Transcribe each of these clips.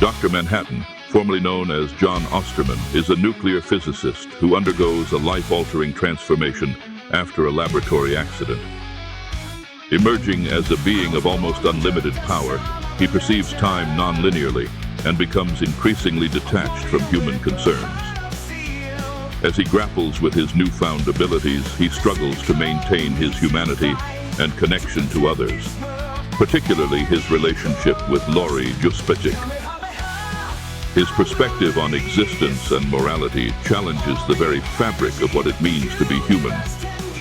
Dr. Manhattan, formerly known as John Osterman, is a nuclear physicist who undergoes a life-altering transformation after a laboratory accident. Emerging as a being of almost unlimited power, he perceives time non-linearly and becomes increasingly detached from human concerns. As he grapples with his newfound abilities, he struggles to maintain his humanity and connection to others, particularly his relationship with Laurie Juspecic. His perspective on existence and morality challenges the very fabric of what it means to be human,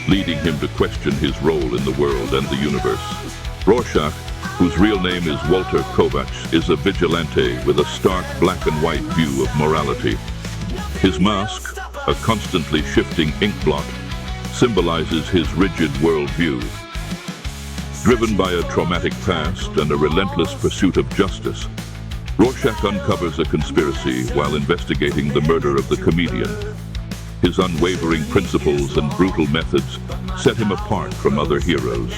leading him to question his role in the world and the universe. Rorschach, whose real name is Walter Kovacs, is a vigilante with a stark black and white view of morality. His mask, a constantly shifting ink blot, symbolizes his rigid worldview. Driven by a traumatic past and a relentless pursuit of justice, Rorschach uncovers a conspiracy while investigating the murder of the comedian. His unwavering principles and brutal methods set him apart from other heroes,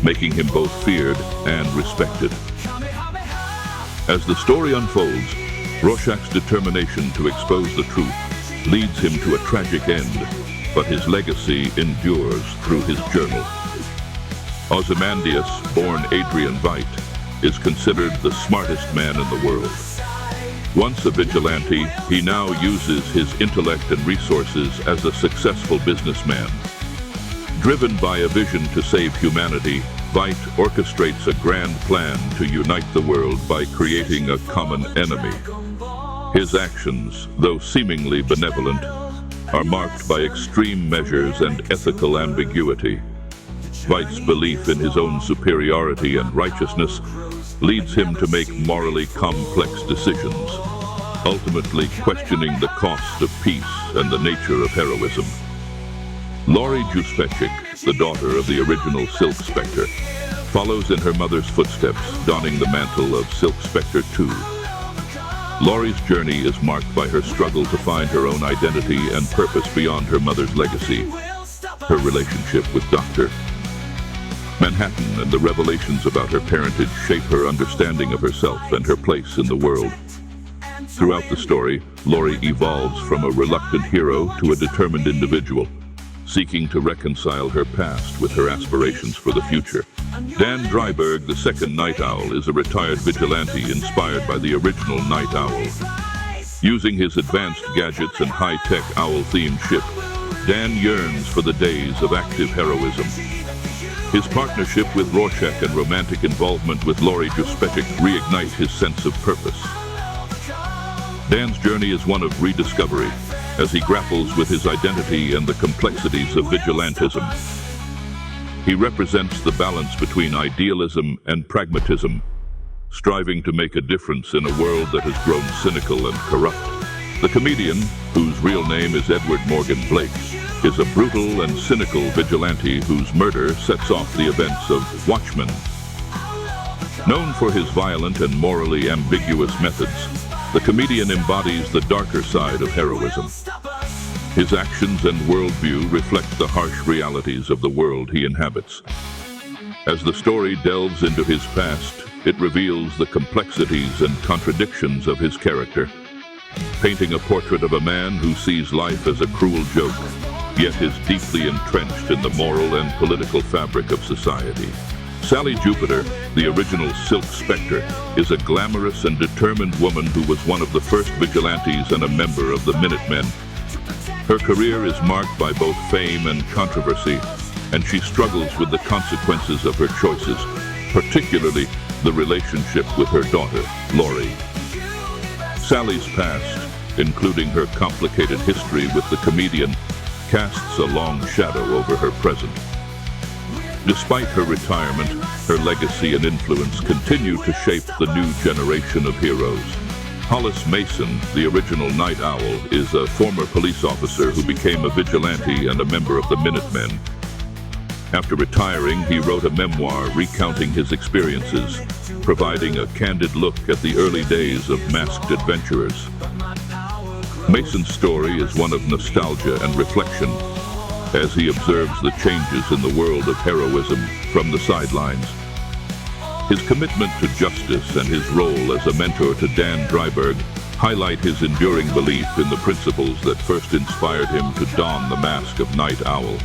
making him both feared and respected. As the story unfolds, Rorschach's determination to expose the truth leads him to a tragic end, but his legacy endures through his journal. Ozymandias, born Adrian Veidt, is considered the smartest man in the world. Once a vigilante, he now uses his intellect and resources as a successful businessman. Driven by a vision to save humanity, Veidt orchestrates a grand plan to unite the world by creating a common enemy. His actions, though seemingly benevolent, are marked by extreme measures and ethical ambiguity. Veidt's belief in his own superiority and righteousness leads him to make morally complex decisions, ultimately questioning the cost of peace and the nature of heroism. Laurie Juspecic, the daughter of the original Silk Spectre, follows in her mother's footsteps, donning the mantle of Silk Spectre II. Laurie's journey is marked by her struggle to find her own identity and purpose beyond her mother's legacy. Her relationship with Dr. Manhattan and the revelations about her parentage shape her understanding of herself and her place in the world. Throughout the story, Laurie evolves from a reluctant hero to a determined individual, seeking to reconcile her past with her aspirations for the future. Dan Dryberg, the second Nite Owl, is a retired vigilante inspired by the original Nite Owl. Using his advanced gadgets and high-tech owl-themed ship, Dan yearns for the days of active heroism. His partnership with Rorschach and romantic involvement with Laurie Juspecic reignite his sense of purpose. Dan's journey is one of rediscovery, as he grapples with his identity and the complexities of vigilantism. He represents the balance between idealism and pragmatism, striving to make a difference in a world that has grown cynical and corrupt. The comedian, whose real name is Edward Morgan Blake, is a brutal and cynical vigilante whose murder sets off the events of Watchmen. Known for his violent and morally ambiguous methods, the comedian embodies the darker side of heroism. His actions and worldview reflect the harsh realities of the world he inhabits. As the story delves into his past, it reveals the complexities and contradictions of his character, painting a portrait of a man who sees life as a cruel joke, yet is deeply entrenched in the moral and political fabric of society. Sally Jupiter, the original Silk Spectre, is a glamorous and determined woman who was one of the first vigilantes and a member of the Minutemen. Her career is marked by both fame and controversy, and she struggles with the consequences of her choices, particularly the relationship with her daughter, Laurie. Sally's past, including her complicated history with the comedian, casts a long shadow over her present. Despite her retirement, her legacy and influence continue to shape the new generation of heroes. Hollis Mason, the original Nite Owl, is a former police officer who became a vigilante and a member of the Minutemen. After retiring, he wrote a memoir recounting his experiences, providing a candid look at the early days of masked adventurers. Mason's story is one of nostalgia and reflection, as he observes the changes in the world of heroism from the sidelines. His commitment to justice and his role as a mentor to Dan Dreiberg highlight his enduring belief in the principles that first inspired him to don the mask of Nite Owl.